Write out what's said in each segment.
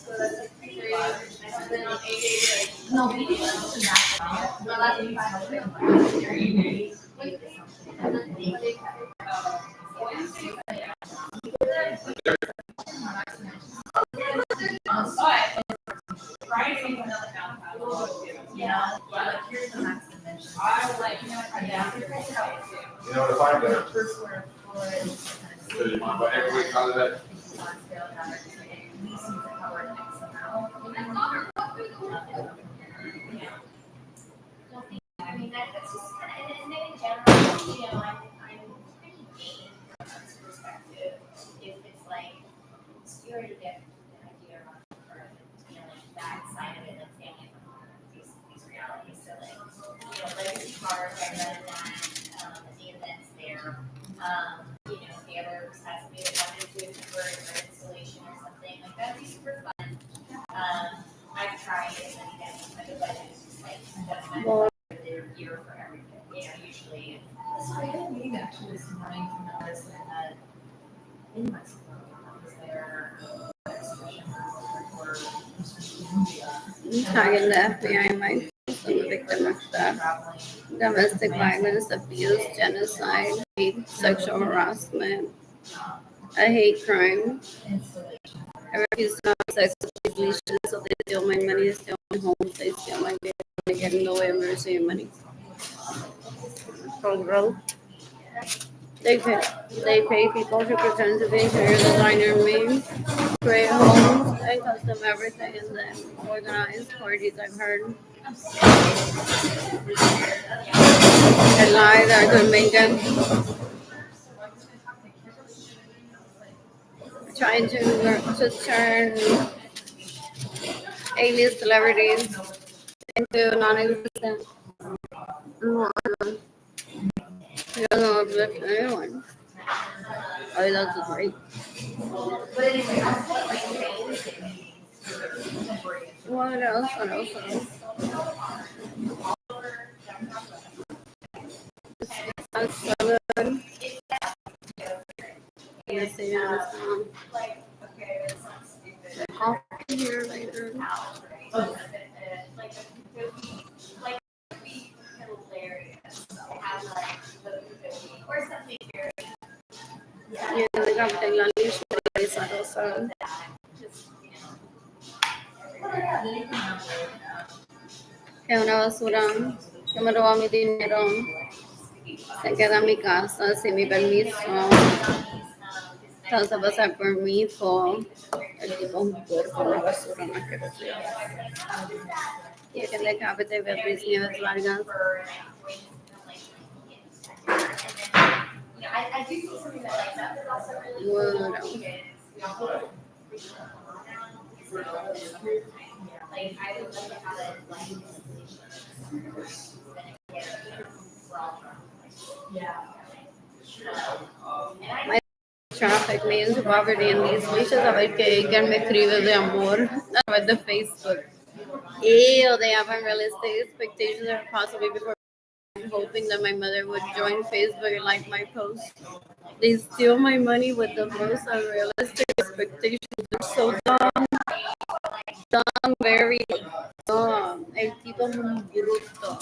You know, to find that. So you mind by every week out of that? I mean, that's just kind of, and then in general, I'm pretty vain from this perspective. If it's like, you already get an idea on that side of it, like family these realities. So like, legacy cars, I read that, the events there. If the other classmates wanted to do it for an installation or something, like that'd be super fun. I've tried it many times, but the budget is just like, that's my year for everything. Usually. So I had a meeting actually this morning from Melissa in Mexico. I was there. Exhibition for India. Tagging the FBI might some victim of theft, domestic violence, abuse, genocide, hate, sexual harassment, a hate crime. I refuse to have sex with these leashes, so they steal my money, they steal my home, they steal my baby, they get in the way of mercy and money. So gross. They pay people to pretend to be interior designer me, create homes and custom everything, and then organize parties. I've heard. And lie that I could make it. Trying to turn A-list celebrities into non-existent. You don't know uplift anyone. Oh, that's great. What else? What else? That's so good. Let's see now. I'll be here later. Yeah, kapag nag-lunch, isa ko sa... Kaya una basura, que me robó mi dinero, se queda en mi casa sin mi permiso. Entonces pasar por mi hijo, el tipo un porco, una basura, no quiero decir. Y que le capite Beatriz Nieves Vargas. I do see something that like that, but also really Bueno. like I would like to have it like My traffic means poverty in these leashes. A ver que alguien me escribe de amor a través de Facebook. Ew, they have unrealistic expectations that possibly before hoping that my mother would join Facebook and like my post. They steal my money with the most unrealistic expectations. They're so dumb. Dumb, very dumb. El tipo es un bruto.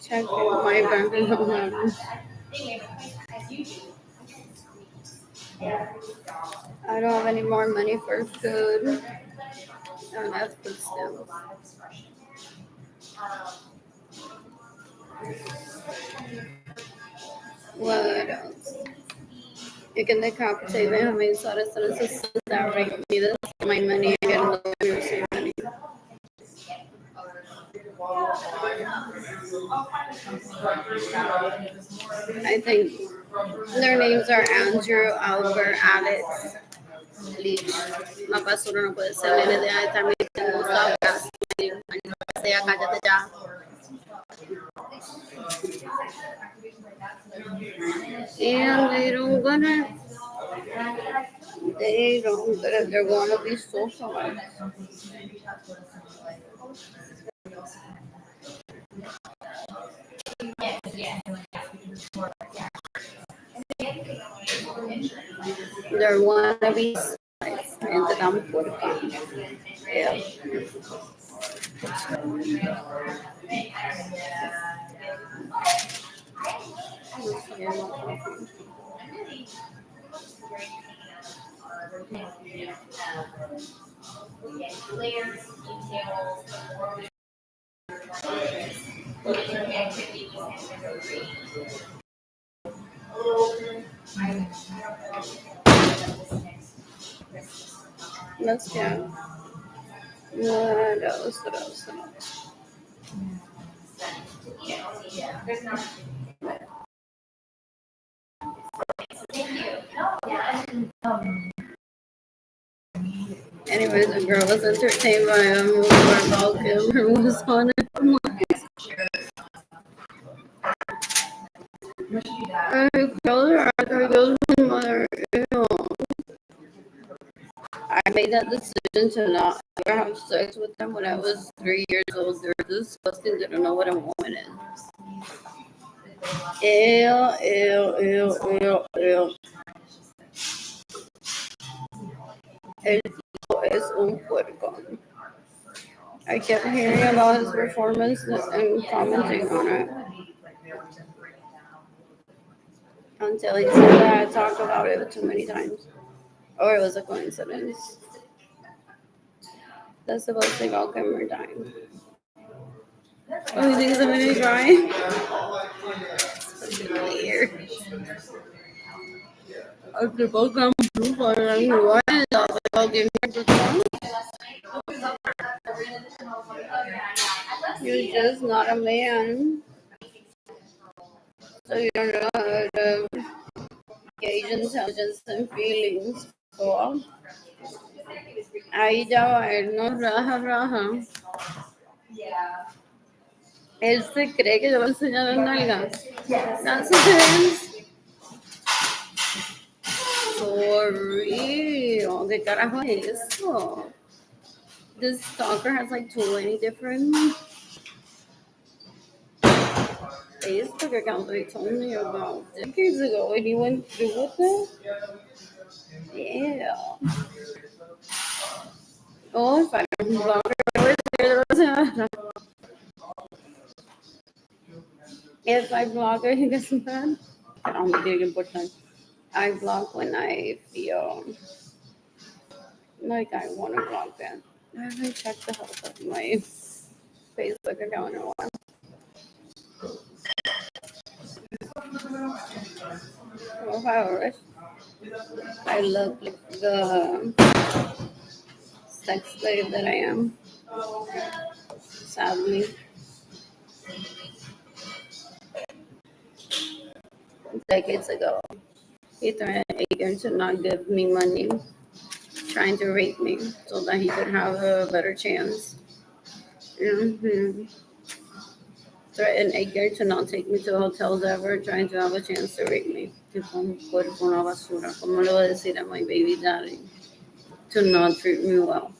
Check my bank account. I don't have any more money for food. And that's food stamps. What else? You can decapitate me. I mean, so that's that rate me. This is my money. I get no mercy money. I think their names are Andrew, Albert, Alex, Leach. Una basura no puede ser. Le deja de estar metiendo sagas. Sea, cállate ya. And they don't get it. They're going to be socialized. They're want to be socialized. And the dumb yeah. Layers, details, activities, Let's go. What else? What else? What else? there's not. Anyways, the girl was entertained by a movie where Val Kilmer was on it. I told her, I told my mother, I made that decision to not ever have sex with them when I was 3 years old. They're disgusting. They don't know what a woman is. Ew, ew, ew, ew, ew. El tipo es un puerco. I kept hearing about his performance and commenting on it until he said that I talked about it too many times. Or it was a coincidence. That's supposed to go Kimmer dying. Oh, you think it's a minute drawing? Weird. After both come through for a while, I'll give her the song. You're just not a man. So you don't know how to gauge intelligence and feelings. So, ahí ya va, él no raja, raja. Él se cree que yo le enseño las nalgas. That's it. For real. ¿Qué carajo es eso? This stalker has like 20 different Facebook accounts that he told me about decades ago when he went through with it. Yeah. Oh, if I don't block her, if I block her, he gets mad. I block when I feel like I want to block them. I haven't checked the health of my Facebook account in a while. 5 hours. I look like the sex slave that I am. Sadly. Decades ago, he threatened Aiden to not give me money, trying to rape me so that he could have a better chance. Mm-hmm. Threatened Aiden to not take me to hotels ever, trying to have a chance to rape me. Tipo un cuerpo, una basura. ¿Cómo le voy a decir a my baby daddy to not treat me well?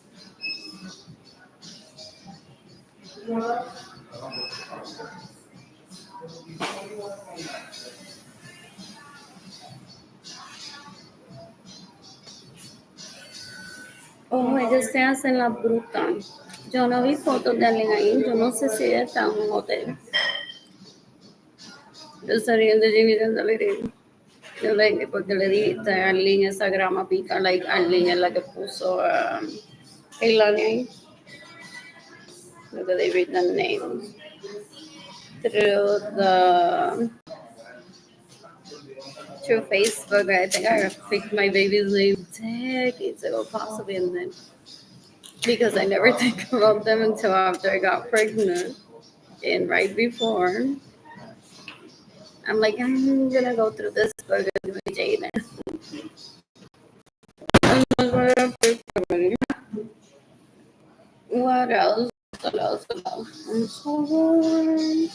Oh, ellos se hacen la bruta. Yo no vi fotos de alguien ahí. Yo no sé si ella está en un hotel. Yo estaría de Jimmy de yo like, porque le dijiste a Arlene esa grama pica, like Arlene es la que puso Keilani ahí. Look at they read the names. Through Facebook, I think I picked my baby's name decades ago, possibly, and then because I never think about them until after I got pregnant and right before. I'm like, I'm gonna go through this burger with Jaden. I'm not gonna pick somebody. What else? What else? What else? I'm so bored.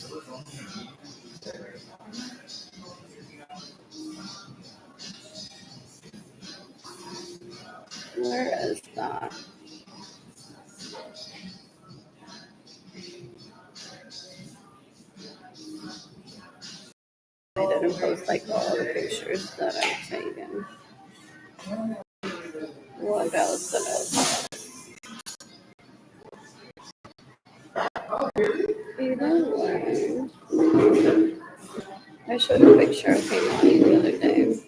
Where is that? I didn't post like all the pictures that I've taken. What else? What else? Either way. I showed a picture of Keimani the other day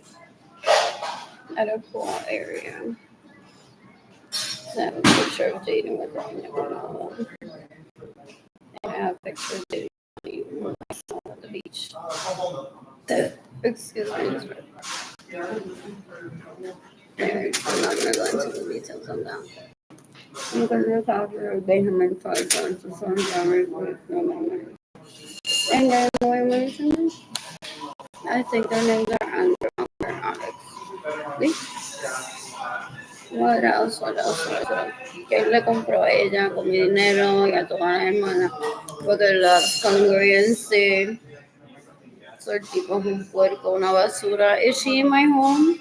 at a pool area. I have a picture of dating with her. I never know them. I have a picture of dating with my son at the beach. Excuse me. I'm not going to go into the details on that. I'm going to talk to Benjamin Faisal to some very quick moment. And then women, I think their names are Andrew or Alex. What else? What else? What else? Que él le compró a ella con mi dinero y a todas las hermanas. Porque las congruency. So el tipo es un puerco, una basura. Is she in my home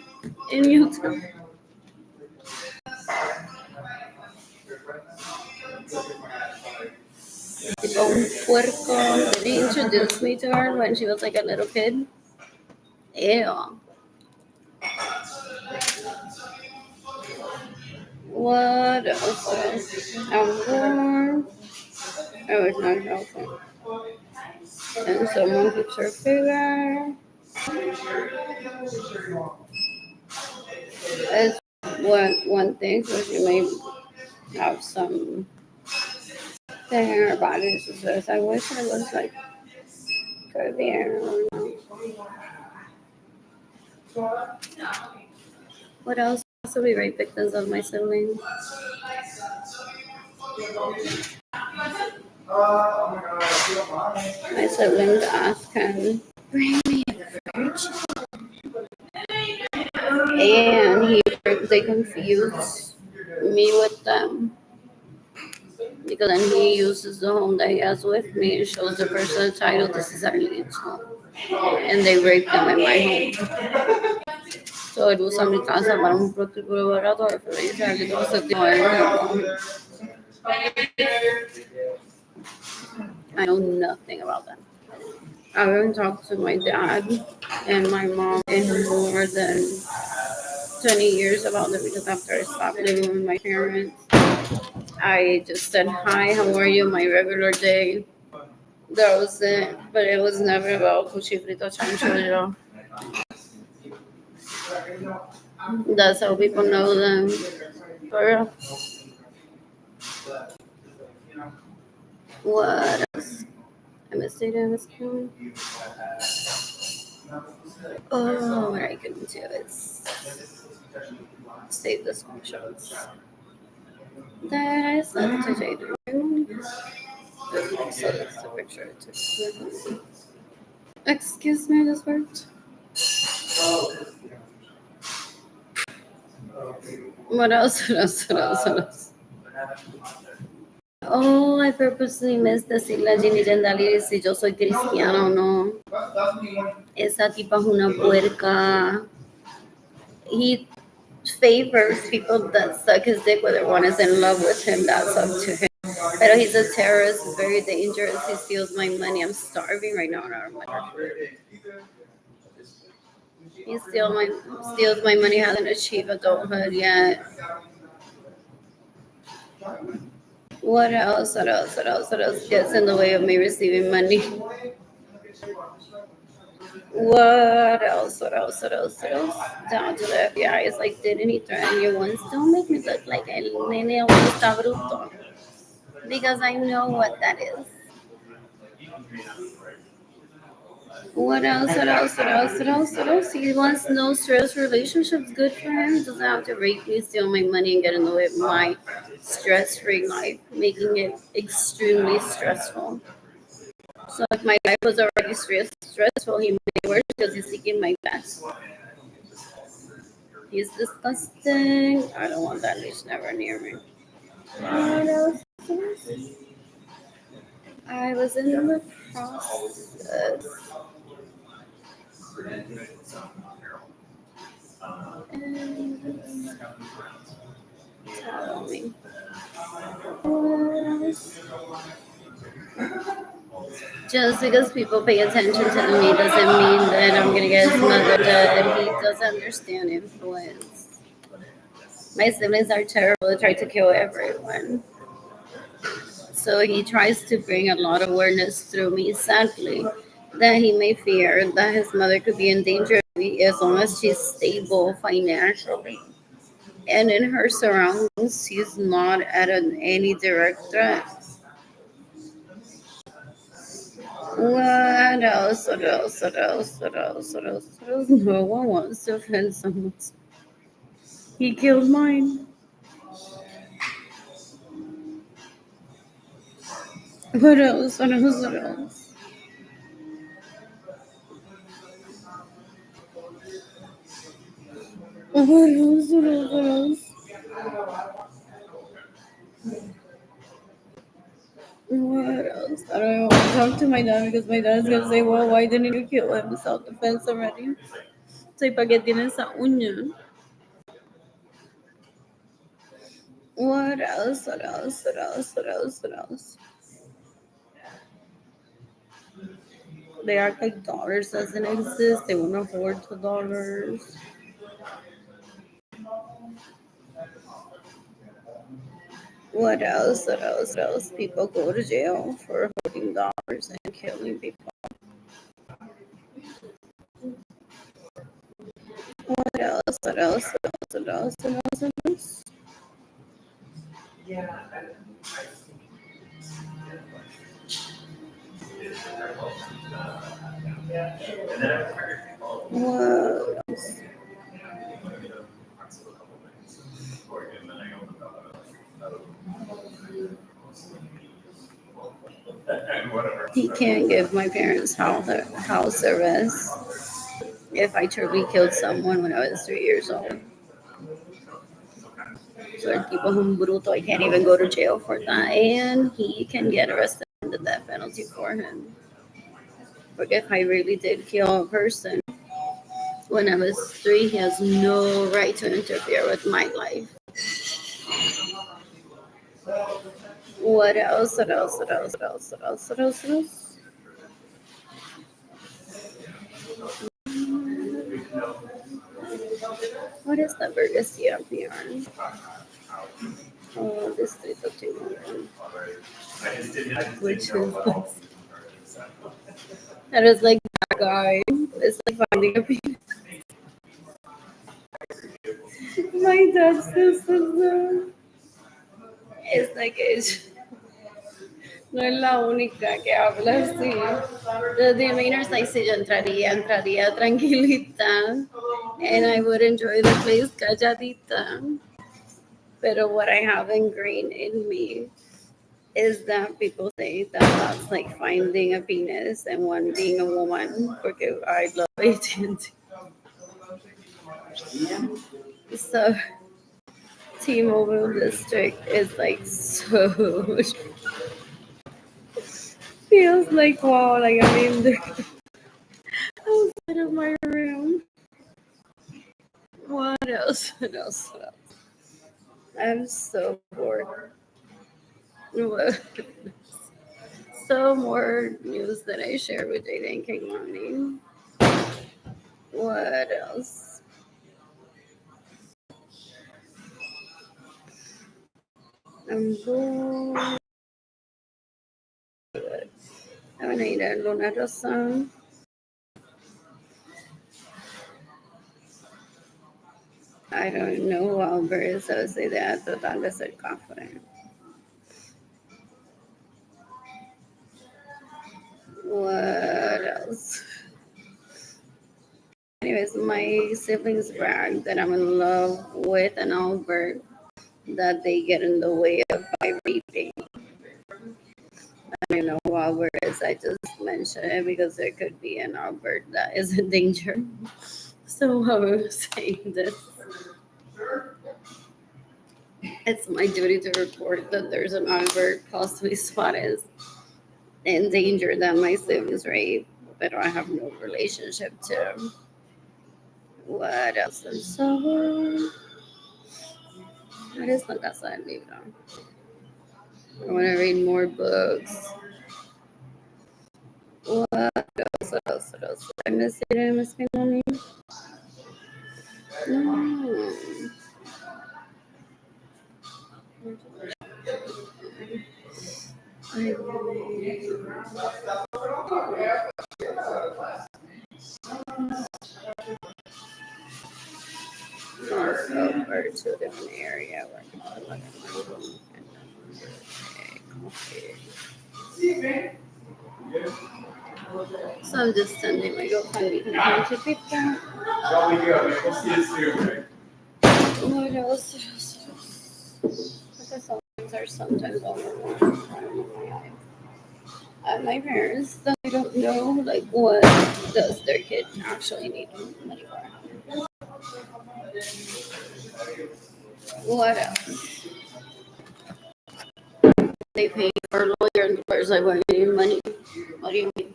in Utah? Tipo un puerco. Did he introduce me to her when she was like a little kid? Ew. What else? Amor. Oh, it's not helping. And someone keeps her figure. It's one thing, so she may have some thing in her body. She says, I wish I was like curvy. What else? Possibly rape victims of my siblings. My siblings ask him, bring me a virgin. And they confuse me with them. Because then he uses the home that he has with me and shows the person the title, this is our lineage home. And they rape them in my home. So él usa mi casa para un prostíbulo laboratorio, pero dice que todo se tiene. I know nothing about them. I haven't talked to my dad and my mom in more than 20 years about them because after I stopped living with my parents, I just said, hi, how are you? My regular day. That was it. But it was never about cuchifrito chanchullo. That's how people know them. For real. What else? I missed it. Oh, what I can do is save this one shows. That I sent to Jaden. So that's the picture I took. Excuse me, this worked. What else? What else? What else? What else? Oh, I purposely missed decirle a Ginny Jendali si yo soy cristiana o no. Esa tipa es una puerca. He favors people that suck his dick, whether one is in love with him, that's up to him. But he's a terrorist, he's very dangerous, he steals my money. I'm starving right now. He steals my money, hasn't achieved adulthood yet. What else? What else? What else? What else gets in the way of me receiving money? What else? What else? What else? What else? Down to the FBI. It's like, didn't he threaten you once? Don't make me look like el nene está bruto. Because I know what that is. What else? What else? What else? What else? What else? He wants no stress relationships. Good for him. He doesn't have to rape me, steal my money, and get in the way of my stress-free life, making it extremely stressful. So if my life was already stressful, he made it worse because he's seeking my best. He's disgusting. I don't want that leash never near me. What else? I was in the process. Tell me. What else? Just because people pay attention to me doesn't mean that I'm gonna get his mother dead. He doesn't understand influence. My siblings are terrible. They try to kill everyone. So he tries to bring a lot of awareness through me, sadly, that he may fear that his mother could be in danger as long as she's stable financially. And in her surroundings, she's not at any direct threat. What else? What else? What else? What else? What else? What else? No one wants to offend someone. He killed mine. What else? What else? What else? What else? What else? What else? What else? I don't know. I talk to my dad because my dad's gonna say, well, why didn't you kill him? Self-defense already. So, ¿para qué tiene esa uña? What else? What else? What else? What else? What else? They act like dollars doesn't exist. They want to hoard the dollars. What else? What else? What else? People go to jail for hoarding dollars and killing people. What else? What else? What else? What else? What else? What else? What else? He can't give my parents house arrest if I truly killed someone when I was 3 years old. So el tipo es un bruto. I can't even go to jail for that. And he can get arrested and the death penalty for him. But if I really did kill a person when I was 3, he has no right to interfere with my life. What else? What else? What else? What else? What else? What else? What else? What is the Burguesía PR? Oh, Distrito Timor. Which is that is like that guy. It's like finding a penis. My dad's sister. Es like es. No es la única que habla así. The demeanor like si yo entraría tranquilita. And I would enjoy the place calladita. Pero what I have ingrained in me is that people say that that's like finding a penis and one being a woman. Porque I love AT&T. So T-Mobile district is like so feels like wow, like I'm in the outside of my room. What else? What else? What else? I'm so bored. What? So more news that I share with Jada and King Money. What else? I'm bored. I'm gonna eat a Luna Rosa. I don't know who Albert is, so say that total de ser confident. What else? Anyways, my siblings brag that I'm in love with an Albert, that they get in the way of my reading. I don't know who Albert is. I just mentioned it because there could be an Albert that is in danger. So I was saying this. It's my duty to report that there's an Albert possibly spotted in danger that my siblings rape, but I have no relationship to. What else? And so What is La Casa del Libro? I want to read more books. What else? What else? What else? Did I miss it? Did I miss anything? No. I over to a different area where I can look at my room and then so I'm just sending my GoFundMe to people. Jolly good, man. We'll see you soon, man. What else? Because some things are sometimes overwhelming. I don't know why. My parents, they don't know like what does their kid actually need money for. What else? They pay for a lawyer and the lawyer's like, what do you need money? What do you mean?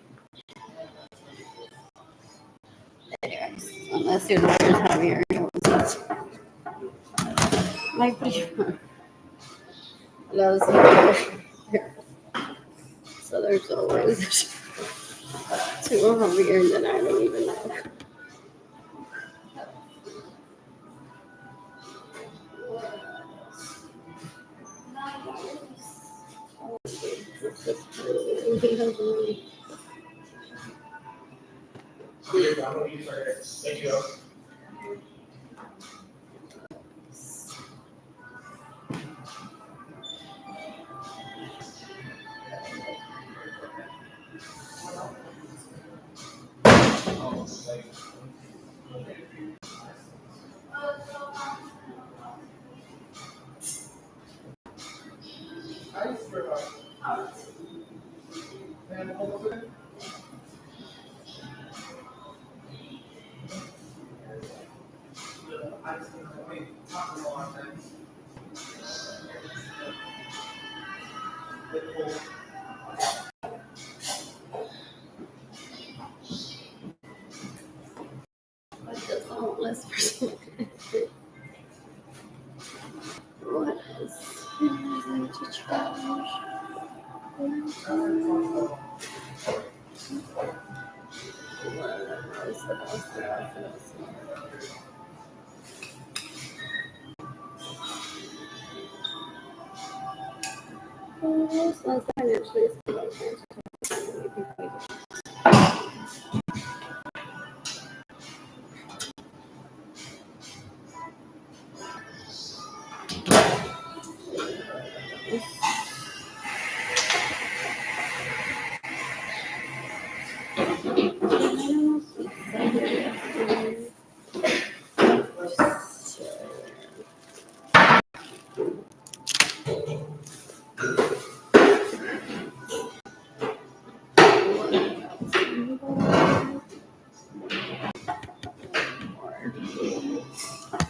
Anyways, unless your lawyer's heavier, my prima loves me. So there's always two heavier than I don't even know. Thank you. Just a homeless person. What else? I need to charge.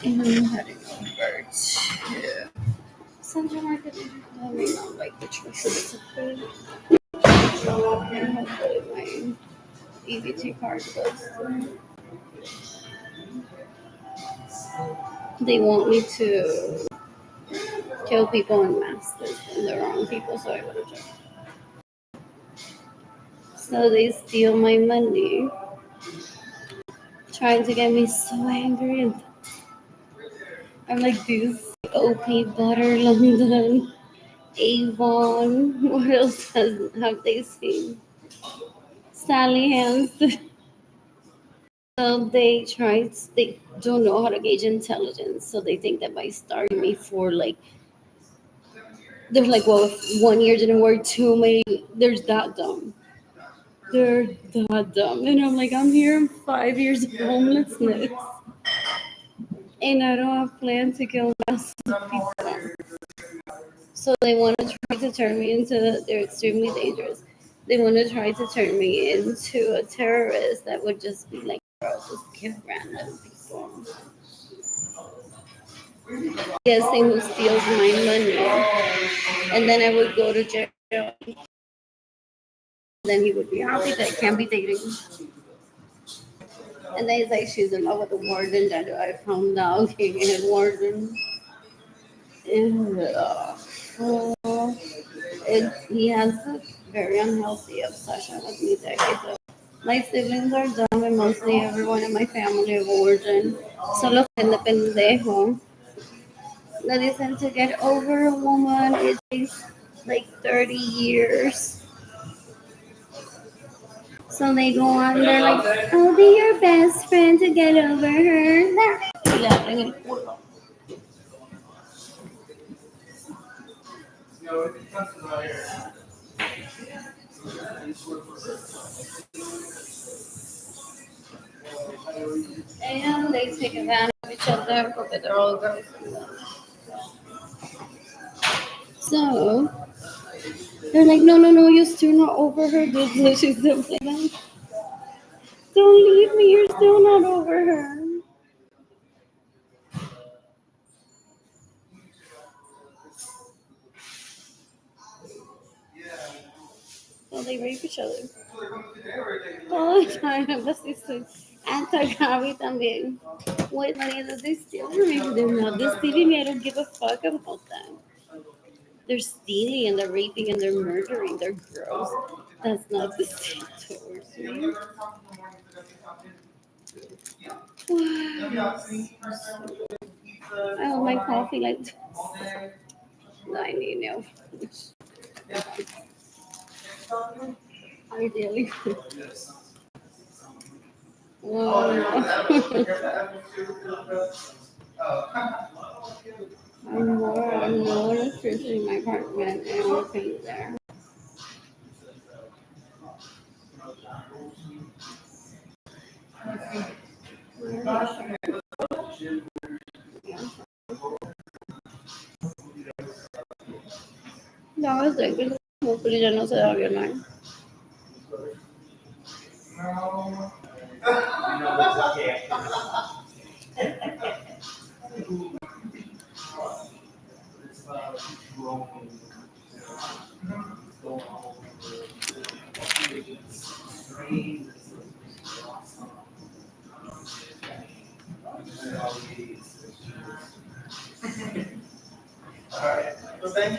And I'm heading over to Central Market. I may not like the choices of food. And hopefully my EBT card goes through. They want me to kill people in masses and the wrong people, so I go to jail. So they steal my money, trying to get me so angry. And I'm like, this OP Butter London, Avon, what else have they seen? Sally Hansen. So they don't know how to gauge intelligence. So they think that by starting me for like, they're like, well, if 1 year didn't work, 2 may, there's that dumb. They're that dumb. And I'm like, I'm here in 5 years of homelessness. And I don't have plans to kill masses of people. So they want to try to turn me into, they're extremely dangerous. They want to try to turn me into a terrorist that would just be like, bro, just kill random people. Guessing who steals my money. And then I would go to jail. Then he would be happy that I can't be dating. And then he's like, she's in love with the warden that I found out he had warden. He has a very unhealthy obsession with music. My siblings are dumb and mostly everyone in my family of origin. Solo el pendejo. That isn't to get over a woman. It takes like 30 years. So they go on, they're like, I'll be your best friend to get over her. Y le abren el culo. And they take advantage of each other because they're all girls. So they're like, no, no, no, you're still not over her. She's still playing. Don't leave me, you're still not over her. So they rape each other. All the time. That's estoy. Anta Gaby también. What money that they steal from me? They're not. They're stealing me. I don't give a fuck about them. They're stealing and they're raping and they're murdering. They're gross. That's not the same towards me. I want my coffee like this. I need no. Ideally. I'm more electricity in my apartment and we're paying there. No, es de que hopefully ya no se va a violar.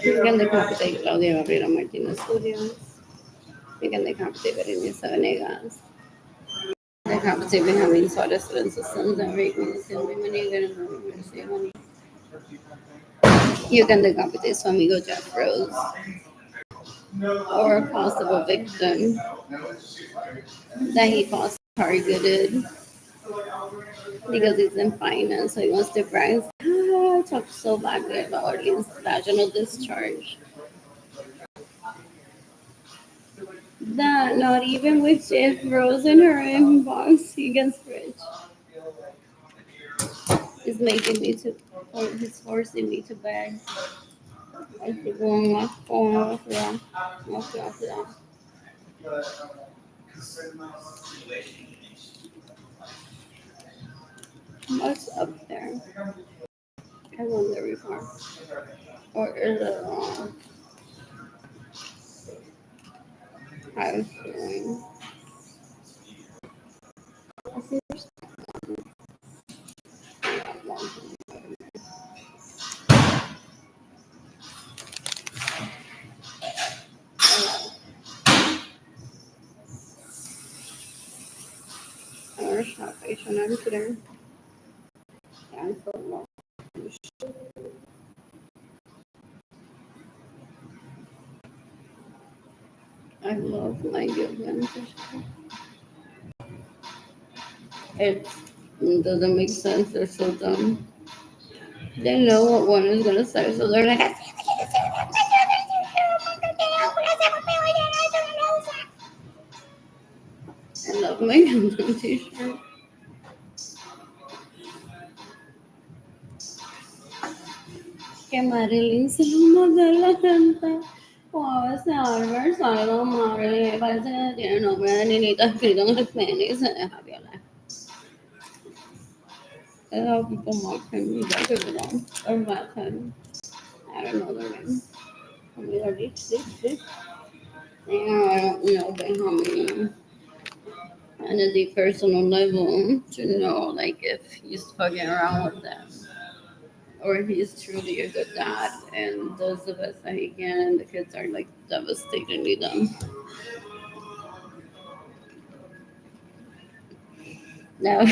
Weekend Decapitated Claudia Gabriela Martinez Studios. Weekend Decapitated Berenice Venegas. Decapitated Benjamin Suarez Lorenzo Sons and Rick Minister Manigan and University of Money. You can decapitate su amigo Jeff Rose or a possible victim that he possibly targeted because he's in finance, so he wants to brag. I talked so badly about Orleans vaginal discharge. That not even with Jeff Rose in her inbox, he gets rich. It's making me to, or he's forcing me to beg. I keep going off that. What's up there? I wonder before. Or is it wrong? I was doing. I see there's or salvation. I'm kidding. I'm so long. I love my given. It doesn't make sense. They're so dumb. They know what one is gonna say, so they're like, I love my Gundam t-shirt. Que Marilyn se lo modela canta. O a veces Albert sale lo madre, parece que tiene nombre de niñita escrito en el pene y se deja violar. That's how people mock him. He's like a girl or mock him. I don't know their name. I mean, are this. Yeah, I don't know Benjamin. And at the personal level, to know like if he's fucking around with them. or he's truly a good dad and does the best that he can, and the kids are like devastatingly dumb. No.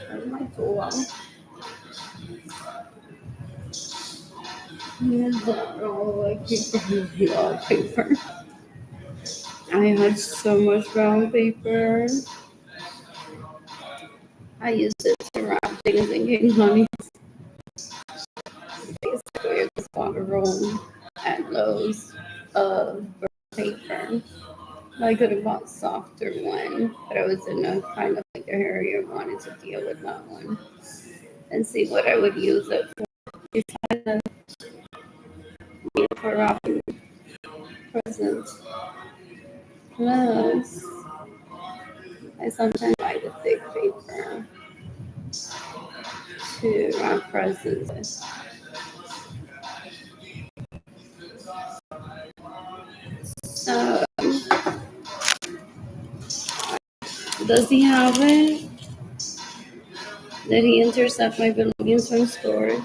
Where's my tool? I keep brown paper. I had so much brown paper. I used it to wrap things in King Honey. Basically, I just bought a roll at Lowe's of brown paper. I could have bought softer one, but I was in a kind of like a hurry. I wanted to deal with that one and see what I would use it for. Besides for wrapping presents. Plus, I sometimes buy the thick paper to wrap presents with. So, does he have it? Did he intercept my belongings from storage?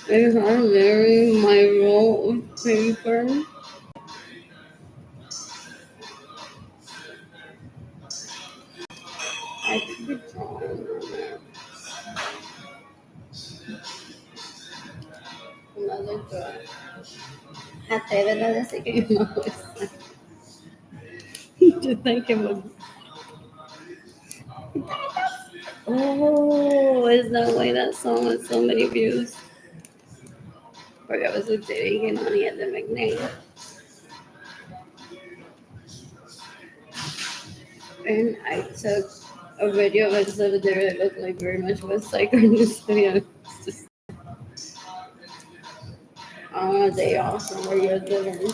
I have there my roll of paper. I could be drawing on it. Another drawer. Até é verdade, eu sei que é uma coisa. To think it would. Oh, is that why that song has so many views? Porque I was dating on the other McNair. And I took a video of us over there that looked like very much West Side in this video. It's just on a day off from where you're living.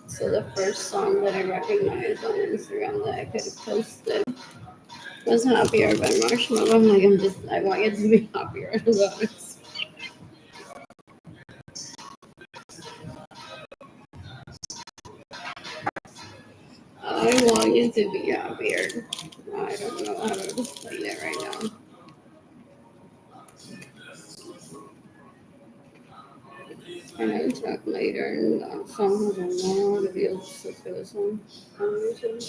So the first song that I recognized on Instagram that I could have posted was Happier by Marshmallow. I'm like, I want you to be happier. I love it. I want you to be happier. I don't know how to explain it right now. And I talk later, and that song has a lot of views to this one on YouTube.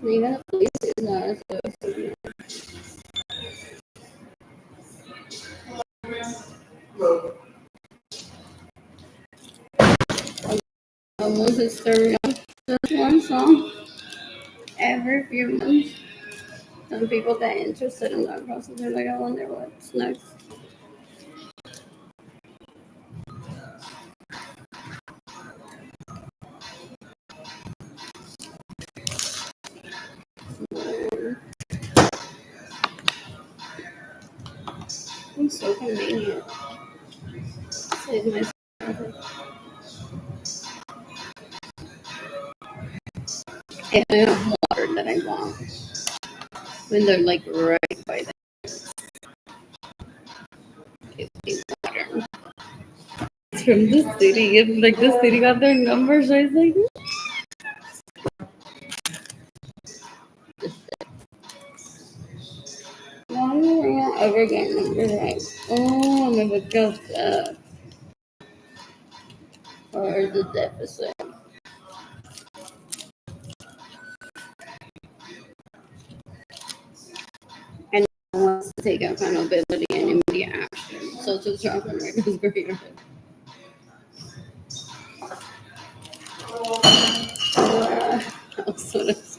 You gotta place it now, so almost hysteria. Just one song every few months. Some people get interested in that process. They're like, I wonder what's next. I'm so convenient. Save myself. And I have water that I want when they're like right by the water. It's from the city. It's like the city got their numbers. I was like, why do I not ever get numbers right? Oh, I'm gonna go that. Or the deficit. And wants to take accountability and immediate action. Social trauma is greater. Also, that's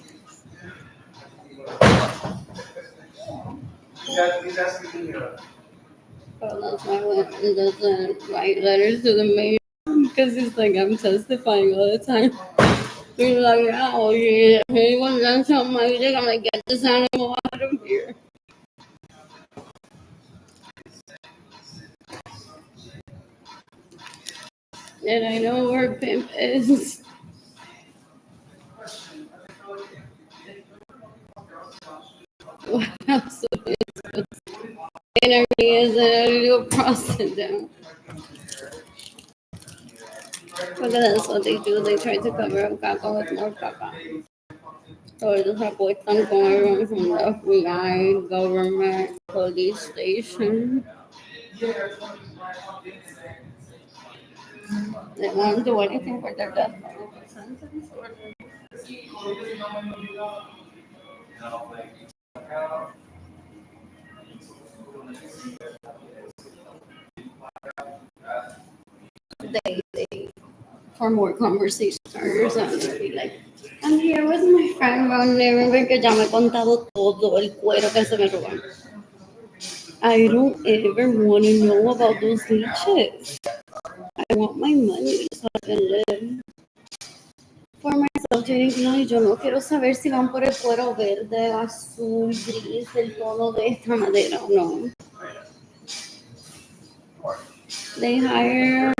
why Lincoln doesn't write letters to the mayor because he's like, I'm testifying all the time. He's like, oh, yeah, anyone done something like this, I'm like, get this animal out of here. And I know where Pimp is. What else is energy is a little process down. Look at this, what they do. They try to cover up caca with more caca. So they just have boys come going from the FBI, government, police station. They won't do anything for their death sentence. They for more conversation starters, I'm gonna be like, I'm here with my friend Ron Nirenberg, que ya me he contado todo el cuero que se me robó. I don't ever want to know about those leeches. I want my money so I can live for myself. Yo no quiero saber si van por el cuero verde, azul, gris, el tono de esta madera o no. They hire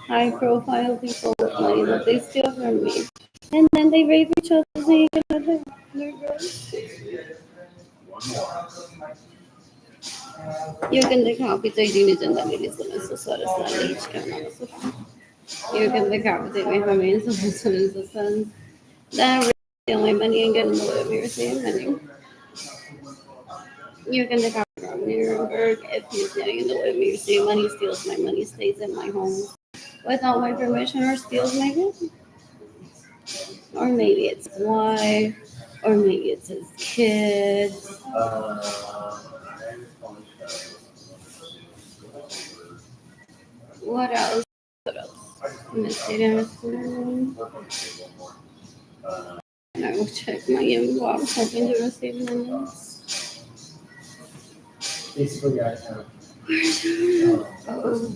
high profile people with money that they steal from me. And then they rape each other so you can have their girls. You can decapitate units and then it is the necessary stage. You can decapitate my family and so on. That really steal my money and get in the way of me receiving money. You can decapitate from Nuremberg if he's getting in the way of me receiving money, steals my money, stays in my home without my permission, or steals my money. Or maybe it's his wife, or maybe it's his kids. What else? What else? Mysterious. And I will check my inbox, hoping to receive money.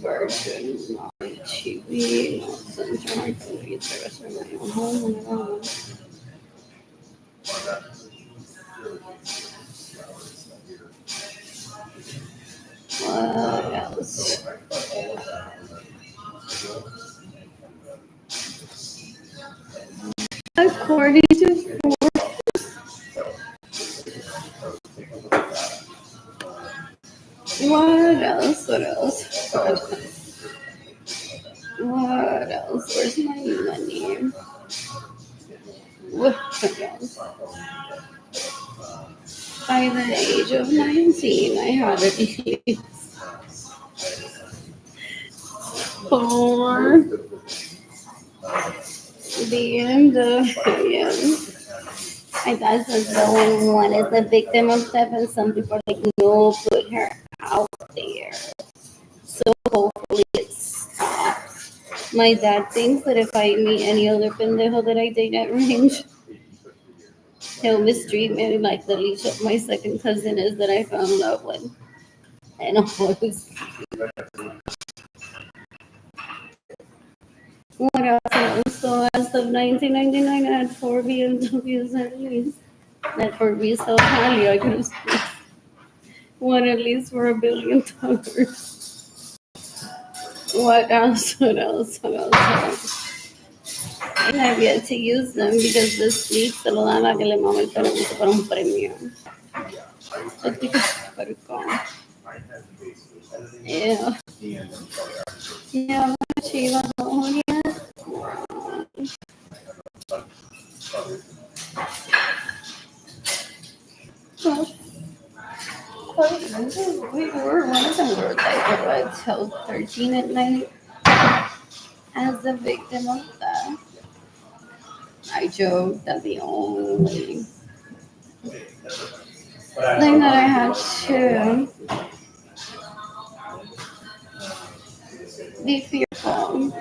Virgin, not TV, not Central, I can read the rest of my own home and all. What else? According to what else? What else? What else? Where's my money? What else? By the age of 19, I had at least 4 BMWs. My dad says no one is the victim of theft, and some people are like, no, put her out there. So hopefully it stops. My dad thinks that if I meet any other pendejo that I date at range, he'll mistreat me like the leash of my second cousin is that I fell in love with. And always. What else? So as of 1999, I had 4 BMWs at least. That for resale value, I could have one at least for $1 billion. What else? What else? What else? What else? And I've yet to use them because this week se lo dan a que le mama el pelo para un premio. Yeah. Yeah, Chivas on yet. We were one of them were like until 13 at night as a victim of that. I joke that the only thing that I had to be fearful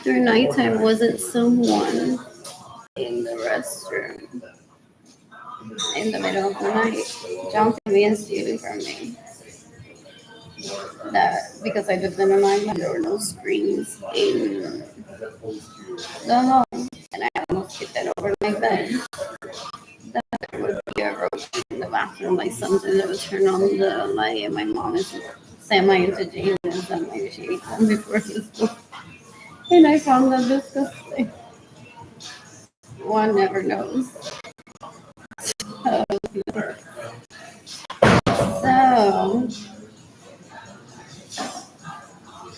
through nighttime wasn't someone in the restroom in the middle of the night jumping me and stealing from me. That because I lived in a nightmare, there were no screens in the home, and I almost hit that over my bed. That there would be a roach in the bathroom, like something that would turn on the light, and my mom is semi into jail and something. She before his book. And I found that disgusting. One never knows. So,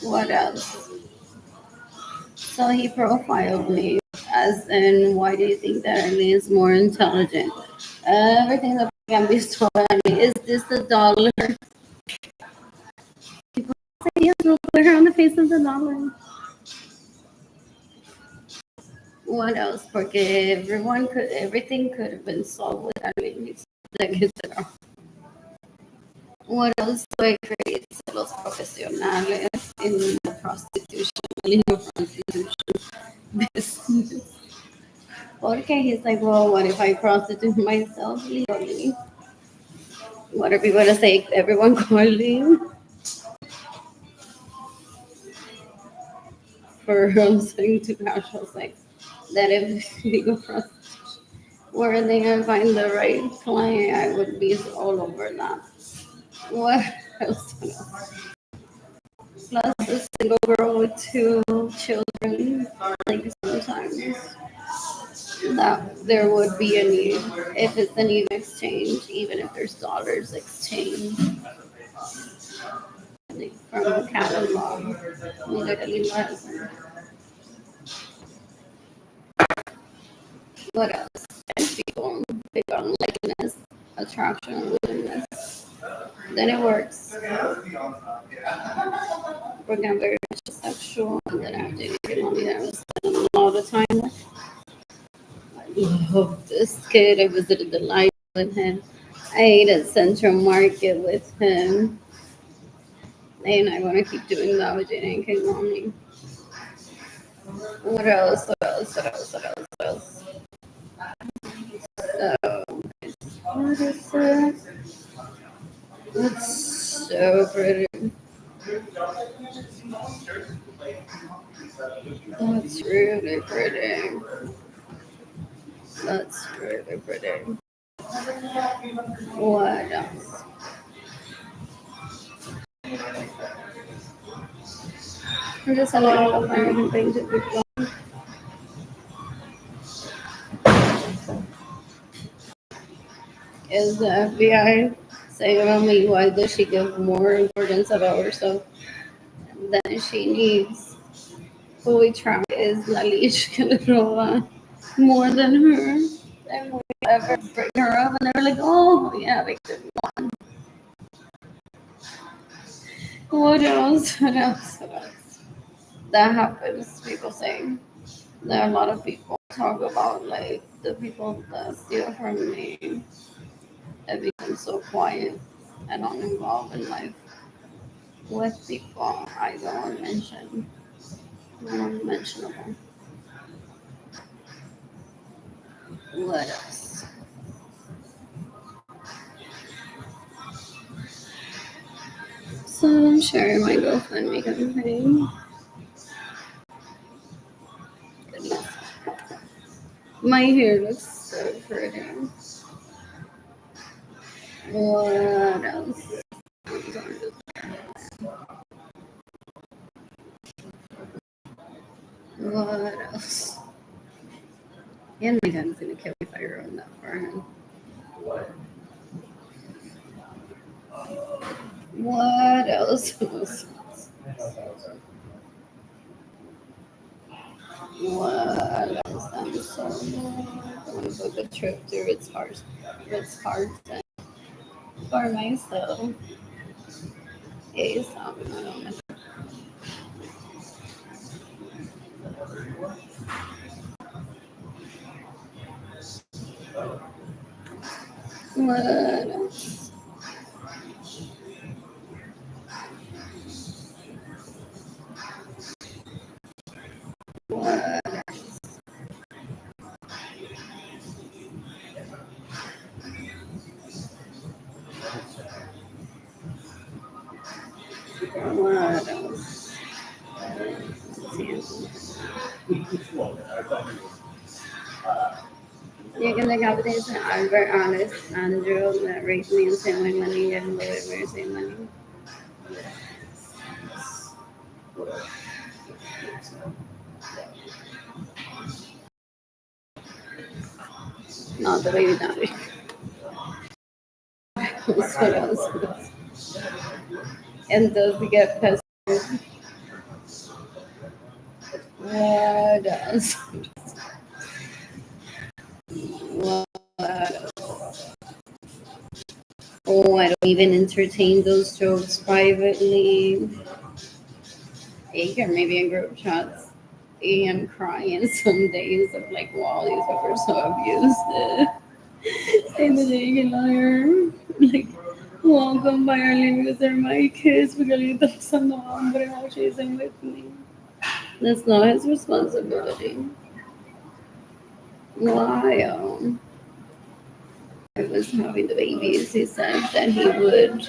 what else? So he profiled me as in, why do you think that Arlene is more intelligent? Everything that can be told at me, is this a dollar? People say, yes, we'll put her on the face of the dollar. What else? Porque everything could have been solved with Arlene. What else do I create los profesionales in the prostitution business? Okay, he's like, well, what if I prostitute myself legally? What are people gonna say? Everyone calling for saying to casual sex. That if legal prostitution, where they gonna find the right client, I would be all over that. What else? Plus, a single girl with 2 children, like sometimes that there would be a need if it's an even exchange, even if there's dollars exchange like from catalog. Literally wasn't. What else? And people big on likeness, attraction, willingness. Then it works. We're getting very much sexual, and then after you get money, that was all the time. I love this kid. I visited the library with him. I ate at Central Market with him. And I want to keep doing that with Jane and King Mommy. What else? What else? What else? What else? What else? So, what is it? It's so pretty. That's really pretty. That's really pretty. What else? I'm just a little American thing to do. Is the FBI saying about me, why does she give more importance about herself than she needs? Who we track is La Leash Calderova more than her. And we ever bring her up and they're like, oh yeah, Victor won. What else? What else? What else? That happens, people saying. There are a lot of people talk about like the people that steal from me have become so quiet and uninvolved in life with people I don't mention. Unmentionable. What else? So I'm sharing my GoFundMe campaign. Goodness. My hair looks so pretty. What else? What else? And my dad's gonna kill me if I ruin that for him. What else? What else? I'm so going to book a trip to Ritz-Carlton for myself. I don't know. What else? What else? What else? Llegan de Gabriels and Albert, Alice, Andrew, that raised me and sent my money, and they were same money. No, the baby died. What else? And does get pestered. What else? What else? Oh, I don't even entertain those jokes privately. Or maybe in group chats. And crying some days of like, wow, these people are so abusive. And the day liar. Like, welcome by early because they're my kids because you're pasando hambre while chasing with me. That's not his responsibility. Why? I was having the babies. He said that he would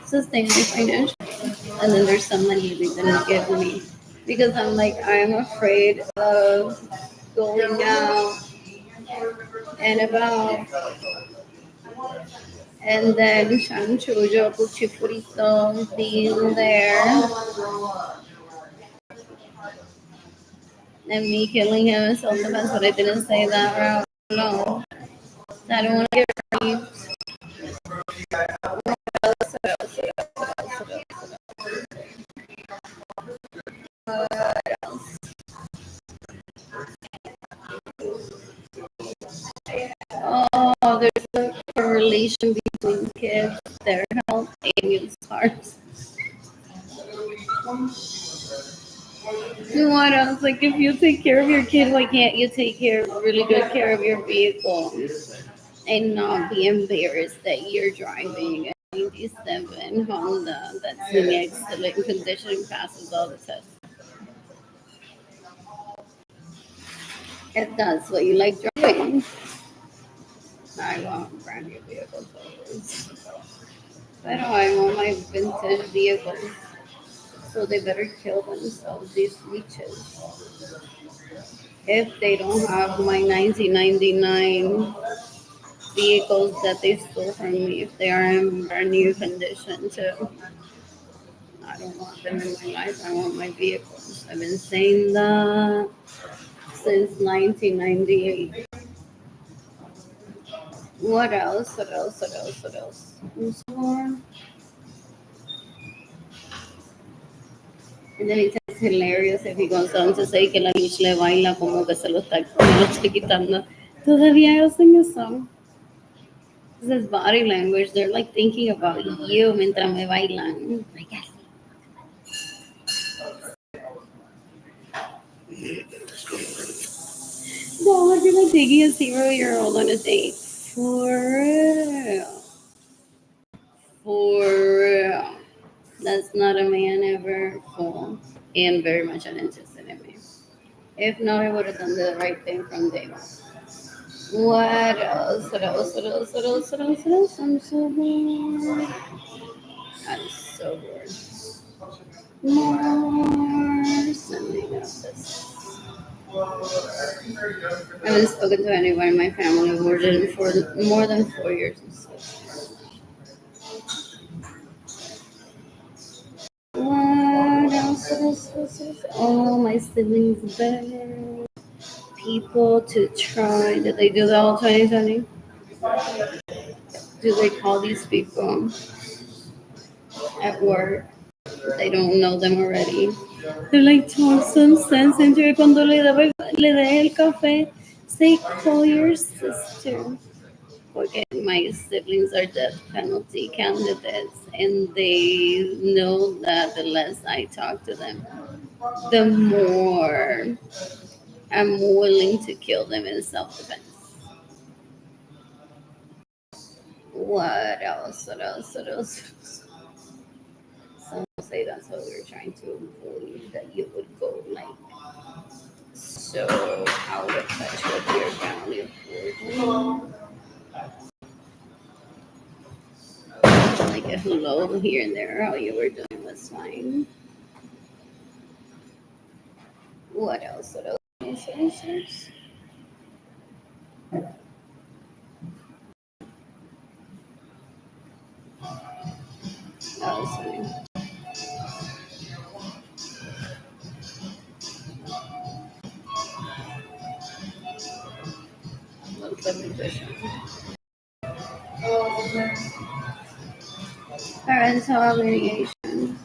sustain me financially. And then there's some money they didn't give me. Because I'm like, I'm afraid of going out and about. And then Chanchuyo, Cuchifurito being there. And me killing him in self-defense, but I didn't say that route. No. I don't want to get raped. What else? Oh, there's a correlation between kids, their health, and immune stars. What else? Like, if you take care of your kid, why can't you take really good care of your vehicle and not be embarrassed that you're driving a 97 Honda that's in excellent condition, passes all the tests? If that's what you like driving, I want brand new vehicles always. But I want my vintage vehicles. So they better kill themselves, these leeches. If they don't have my 1999 vehicles that they stole from me, if they are in brand new condition too, I don't want them in my life. I want my vehicles. I've been saying that since 1998. What else? What else? What else? What else? Who's more? And then it's hilarious if he goes on to say que la bitch le baila como que se lo está quitando. Todavía hacen eso. This is body language. They're like thinking about you mientras me bailan. Like, no, I'd be like taking a 0-year-old on a date. For real. For real. That's not a man ever full and very much uninterested in me. If not, I would have done the right thing from day one. What else? What else? What else? What else? What else? What else? I'm so bored. I'm so bored. More sending up this. I haven't spoken to anyone in my family more than 4 years. What else? What else? What else? Oh, my siblings better. People to try. Did they do that all 2020? Do they call these people at work? They don't know them already. They're like, talk some sense into it. Cuando le dé el café, say, call your sister. Porque my siblings are death penalty candidates, and they know that the less I talk to them, the more I'm willing to kill them in self-defense. What else? What else? What else? Some say that's what we were trying to avoid, that you would go like so out of touch with your family of origin. Like a hello here and there, how you were doing was fine. What else? What else? What else? What else? That was fine. Parental obligation.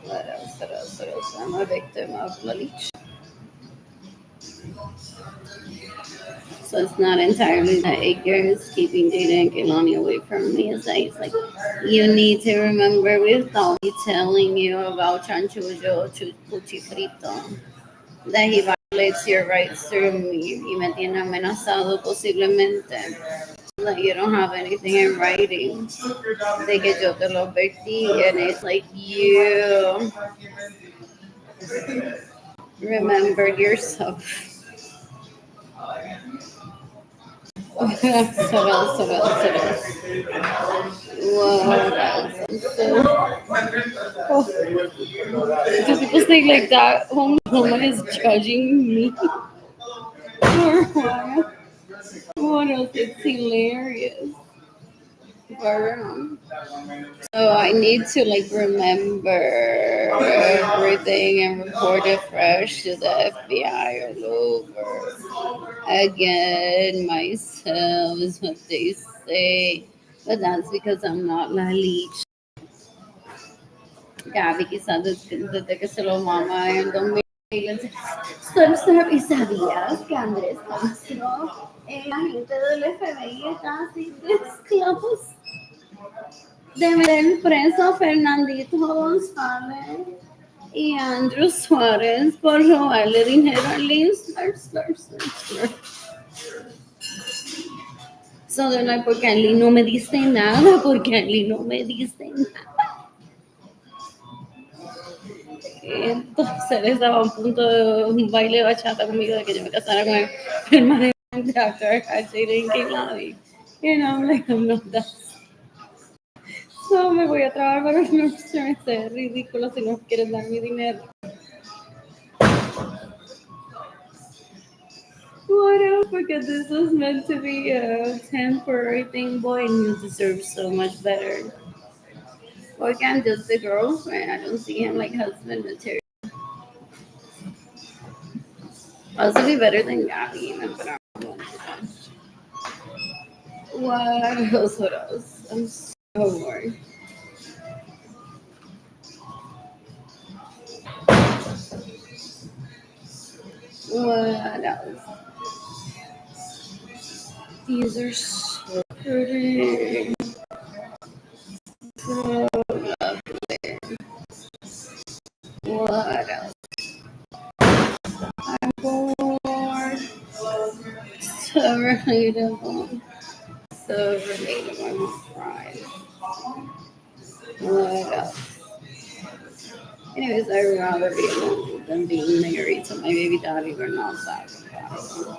What else? What else? What else? I'm a victim of the leech. So it's not entirely that Edgar is keeping Jada and Kehlani away from me. It's like you need to remember without me telling you about chanchullo, cuchifrito, that he violates your rights through me y me tiene amenazado posiblemente. That you don't have anything in writing. De que yo te lo advertí, and it's like you remembered yourself. What else? What else? What else? What else? What else? Do people think like that homeless woman is judging me? Or what? What else? It's hilarious. So I need to like remember everything and report it fresh to the FBI all over again myself is what they say. But that's because I'm not la leech. Gaby quizás desde que se lo mama en 2000. ¿Y sabías que Andrés Castro, el agente del FBI, está así de esclavos? De meter preso a Fernandito González y Andrew Suárez por robarle dinero a Lynn. So they're like, porque Ali no me dice nada, porque Ali no me dice nada. Entonces él estaba a un punto de un baile de bachata conmigo de que yo me casara con él permanentemente after I had Jada and Kehlani. And I'm like, I'm not that. So me voy a trabajar para que no se me hace ridículo si no quieres dar mi dinero. What else? Because this was meant to be a temporary thing, boy, and you deserve so much better. Why can't just the girlfriend? I don't see him like husband material. Also be better than Gabby, but I don't want to. What else? What else? I'm so bored. What else? These are so pretty. So lovely. What else? I'm bored. So relatable. So relatable. I'm fried. What else? Anyways, I'd rather be alone than being married to my baby daddy. We're not that compatible.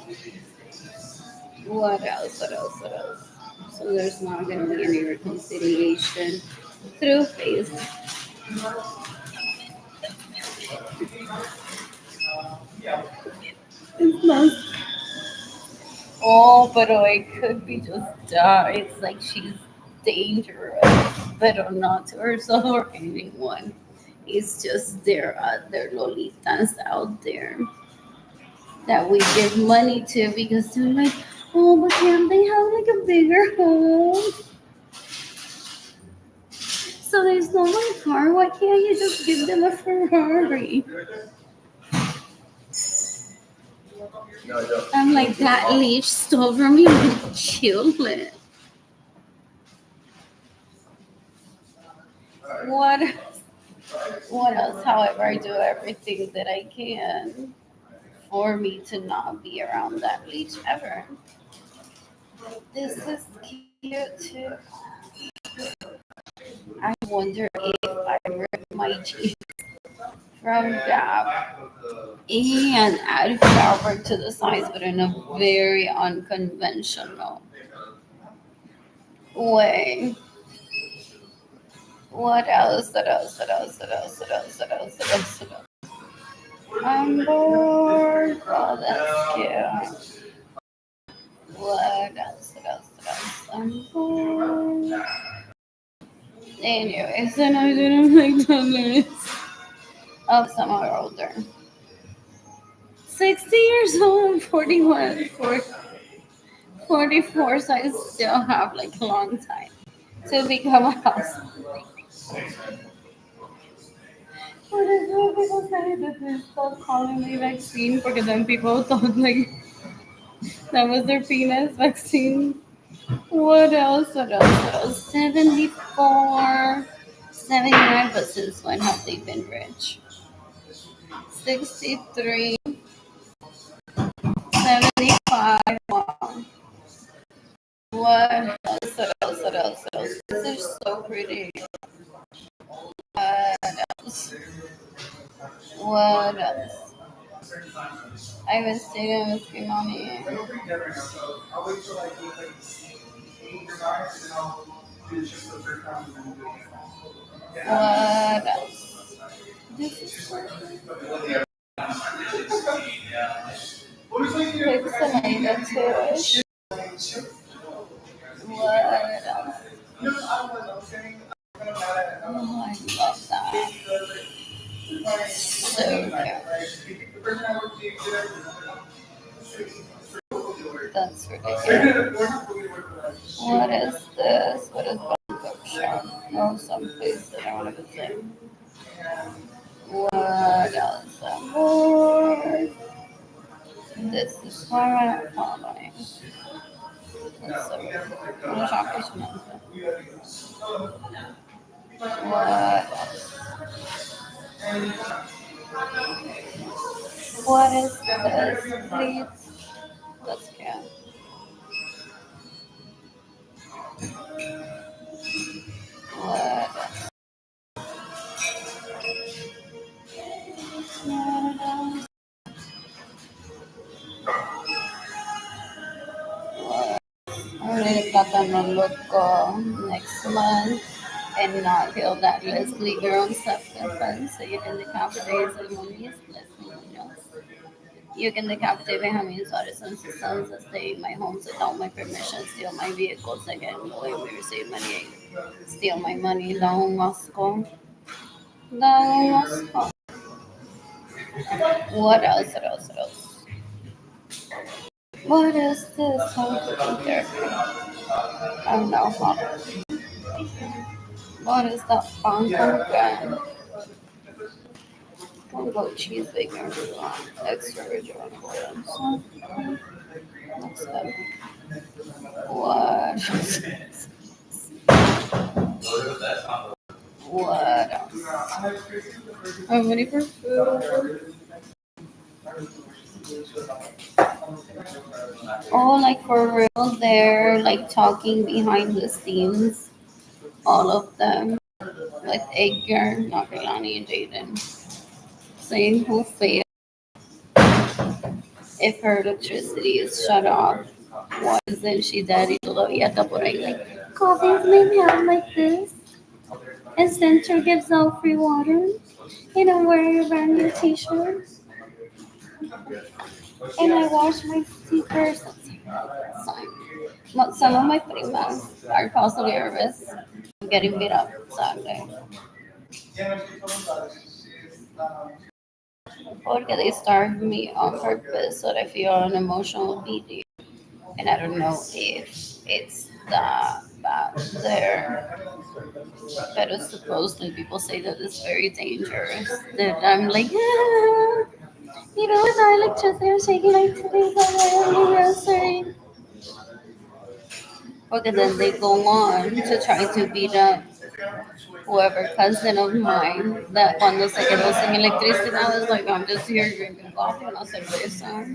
What else? What else? What else? So there's not going to be any reconciliation through faith. It's not. Oh, but it could be just it's like she's dangerous, but not to herself or anyone. It's just there are other lolitas out there that we give money to because they're like, oh, but can't they have like a bigger home? So there's no one car. Why can't you just give them a Ferrari? I'm like, that leash stole from you and children. What else? What else? However, I do everything that I can for me to not be around that leech ever. This is cute too. I wonder if I ripped my jeans from Gap and add fabric to the sides, but in a very unconventional way. What else? What else? What else? What else? What else? What else? What else? What else? I'm bored. Oh, that's cute. What else? What else? What else? I'm bored. Anyways, and I didn't make the list of some are older. 60 years old, 41, 44, so I still have like a long time to become a house. What is it? People say that they stop calling me vaccine because then people thought like that was their penis vaccine. What else? What else? What else? 74, 79, but since when have they been rich? 63, 75. Wow. What else? What else? What else? What else? This is so pretty. What else? What else? I was saying with my mommy. What else? This is so pixelated too. What else? Oh, I love that. So cute. That's ridiculous. What is this? What is bookshop? Oh, some place that I want to visit. What else? More. This is why I'm not following. That's so weird. What is operation? What else? What is this? Please. That's cute. What else? What else? What? I'm ready to Plátano Loco next month and not feel that Leslie girl in self-defense. So you can decapitate ceremonies, Leslie Munoz. You can decapitate Benjamin Suarez and sus sons that stay in my home without my permission, steal my vehicles again, when we receive money, steal my money, down Moscow. Down Moscow. What else? What else? What else? What is this? How to therapy? I don't know. What is that? Bangkok Don't go cheese bacon. Extra rich on so, what's that? What? What else? I'm ready for food. Oh, like for real, they're like talking behind the scenes, all of them, with Edgar, Nakalani, and Jaden, saying who failed if her electricity is shut off. Why isn't she daddy todavía está por ahí like coffees made out like this? And Center gives out free water. And I wear a brand new t-shirt. And I wash my stickers. Some of my primas are possibly nervous getting beat up Saturday. Porque they starved me on purpose so that I feel an emotional beating. And I don't know if it's that bad there. But supposedly people say that it's very dangerous. That I'm like, ah, you know, with our electricity, I'm shaking like today's anniversary. Okay, then they go on to try to beat up whoever cousin of mine that cuando se quedó sin electricidad was like, I'm just here drinking coffee and cerveza,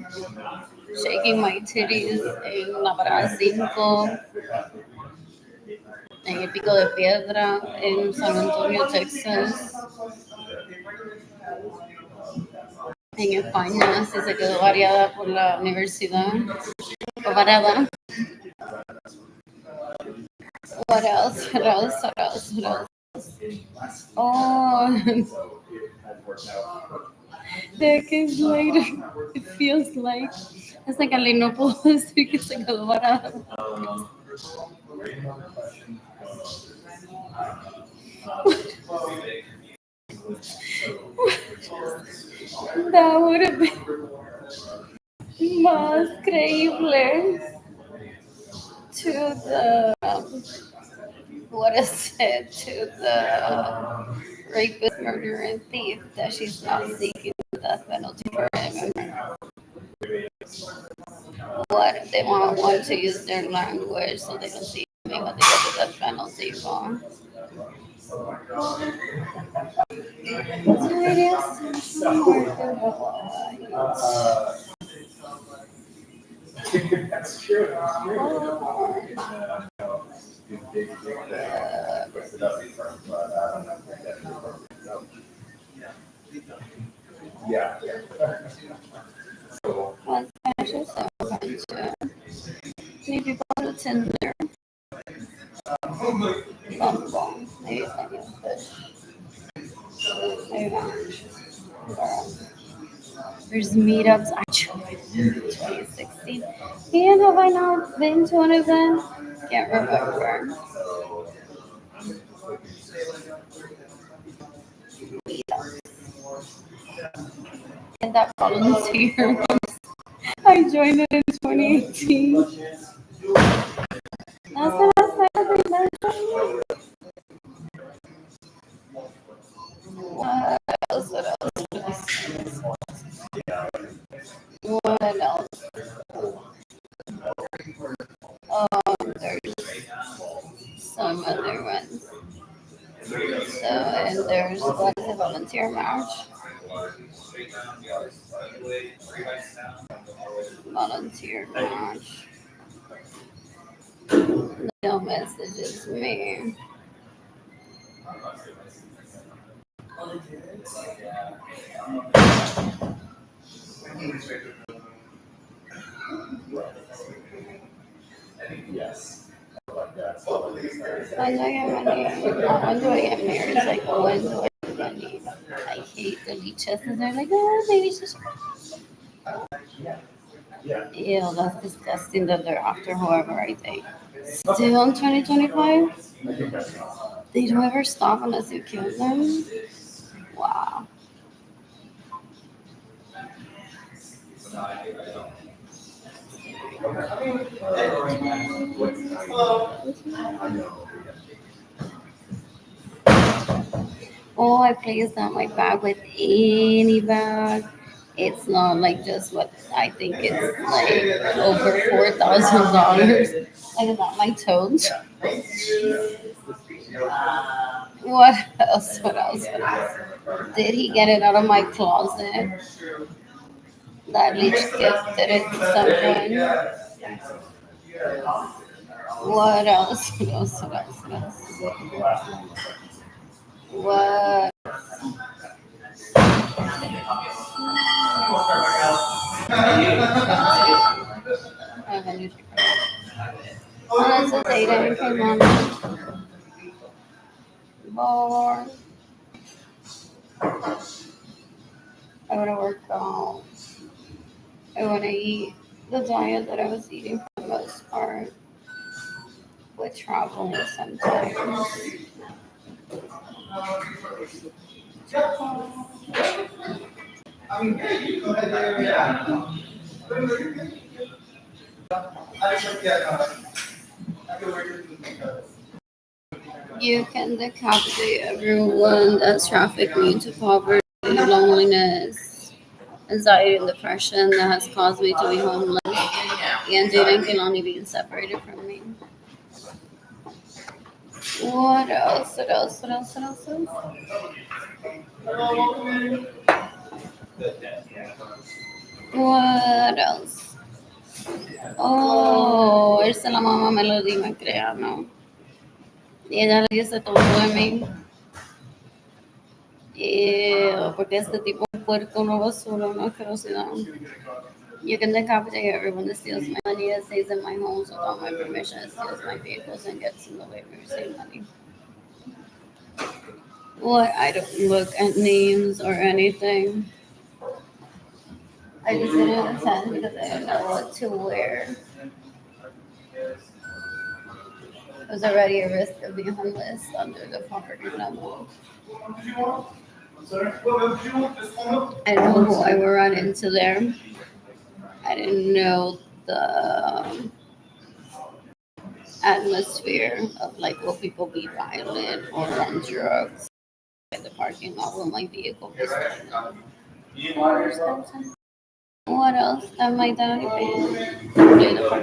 shaking my titties en la parada 5, en el Pico de Piedra, en San Antonio, Texas. En España, si se quedó variada por la universidad, o varada. What else? What else? What else? What else? Oh, decades later, it feels like esta Cali no puedo decir que se quedó varada. That would have been más creíble. to the what is it to the rapist, murderer, and thief that she's not seeking the death penalty for him. What they want to use their language so they can see what they get the death penalty for. That's true. Yeah. What's actually so fun too. Need people to Tinder. Bumble. Maybe it's like a fish. Maybe not. There's meetups. I joined in 2016. And have I not been to one of them? Can't remember. Meetups. And that volunteer. I joined it in 2018. That's what I said. What else? What else? What else? There's some other ones. So, and there's what's the volunteer march? Volunteer march. No messages me. Yes. When do I get money? When do I get married? It's like, when do I get money? I hate the leeches. They're like, oh, baby, just. Ew, that's disgusting that they're after whoever I think. Still in 2025? They don't ever stop unless you kill them? Wow. Oh, I placed that my bag with any bag. It's not like just what I think it's like over $4,000. I got my toes. What else? What else? What else? Did he get it out of my closet? That leech gifted it to someone. What else? What else? What else? What else? What? I have a new that's a date came on. Bored. I want to work out. I want to eat the diet that I was eating for the most part. With traveling sometimes. You can decapitate everyone that's trafficked me into poverty, loneliness, anxiety, and depression that has caused me to be homeless and Jaden can only be separated from me. What else? What else? What else? What else? What else? Oh, esa la mamá me lo dijo, crea, ¿no? Y ella le dice todo de mí. Porque este tipo es puerco, no basura, no asquerosidad. You can decapitate everyone that steals my money, that stays in my homes without my permission, steals my vehicles, and gets in the way of me receiving money. What? I don't look at names or anything. I just didn't attend because I didn't know what to wear. It was already a risk of being homeless under the poverty level. I don't know who I would run into there. I didn't know atmosphere of like will people be violent or on drugs at the parking lot when my vehicle was stolen. What else? Am I done? What else?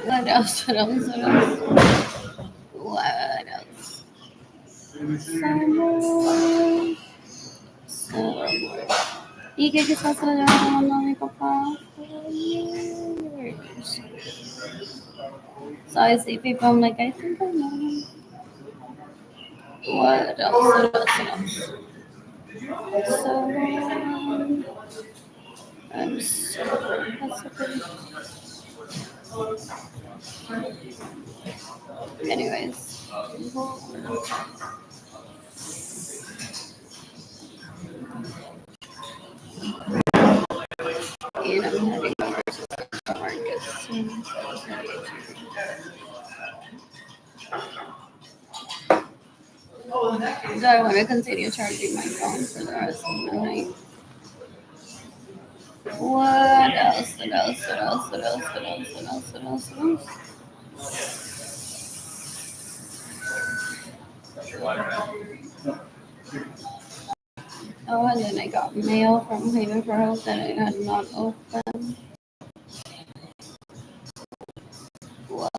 What else? What else? What else? Sabor. Sabor. ¿Y qué quizás se lo lleva tomando a mi papá? For years. So I see people, I'm like, I think I know him. What else? What else? What else? So, I'm so, that's so pretty. Anyways, and I'm heading over to the market soon. So I want to continue charging my phone for the rest of the night. What else? What else? What else? What else? What else? What else? What else? What else? Oh, and then I got mail from Haven for Hope that I had not opened. What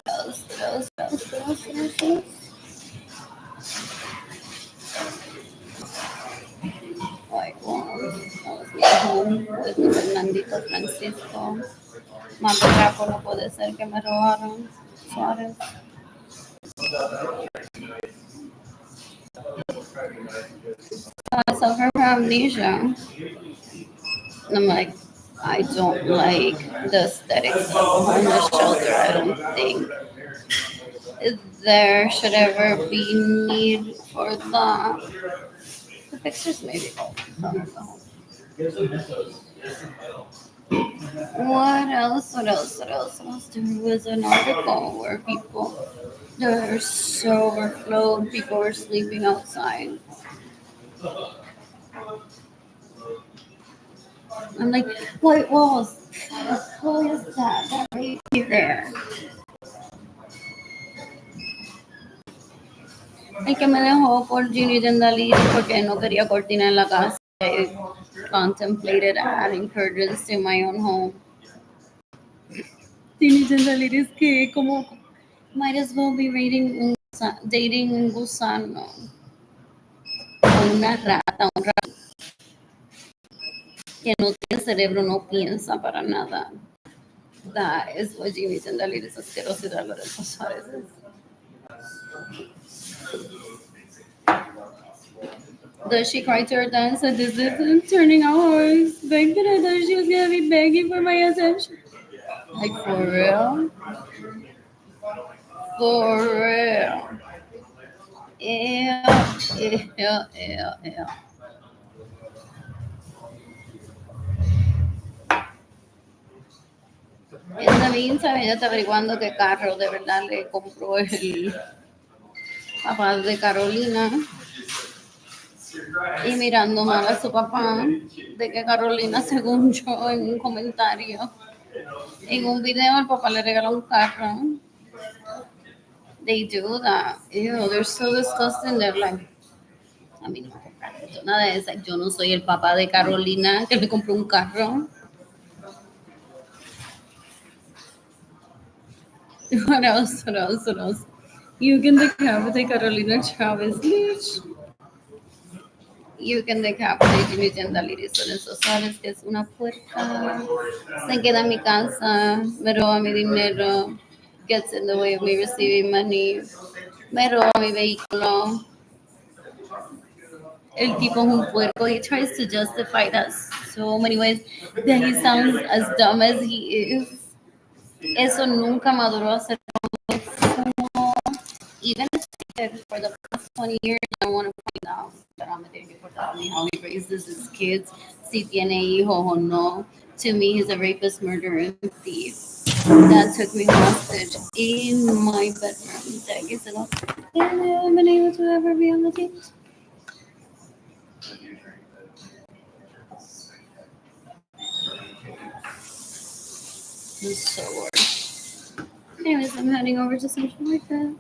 else? What else? What else? What else? What else? What else? Like, wow, that was me at home with mi Fernandito Francisco. Más berraco no puede ser que me robaron. Suárez. I suffer from amnesia. And I'm like, I don't like the aesthetics of a homeless shelter. I don't think there should ever be need for that. The pictures maybe from the home. What else? What else? What else? What else? There was an article where people they're so overflowed. People were sleeping outside. I'm like, white walls. What is that? That right here. El que me dejó por Ginny Dendali porque no quería cortina en la casa. I contemplated adding curtains to my own home. Ginny Dendali es que como might as well be dating un gusano o una rata, un rato que no tiene cerebro, no piensa para nada. That is what Ginny Dendali es asquerosidad lo del pasar. Does she cry to her dad and said, this isn't turning out how I expected? I thought she was gonna be begging for my attention. Like for real? For real. Ew, ew, ew, ew. En the meantime, ella está averiguando qué carro de verdad le compró el papá de Carolina y mirando mal a su papá de que Carolina, según yo en un comentario, en un video el papá le regaló un carro. They do that. Ew, they're so disgusting. They're like, a mí no me compraron esto, nada de eso. Yo no soy el papá de Carolina que le compró un carro. What else? What else? What else? You can decapitate Carolina Chavez, bitch. You can decapitate Jimmy Dendaliris. Son esos sabes que es una puerca. Se queda en mi casa, me roba mi dinero, gets in the way of me receiving money, me roba mi vehículo. El tipo es un puerco. He tries to justify that so many ways that he sounds as dumb as he is. Eso nunca maduró a ser even for the past 20 years. I want to point out that I'm a deportado how he raises his kids, si tiene hijos o no. To me, he's a rapist, murderer, and thief. That took me hostage in my bedroom decades ago. And I haven't been able to ever be on the team. So worse. Anyways, I'm heading over to Central Market.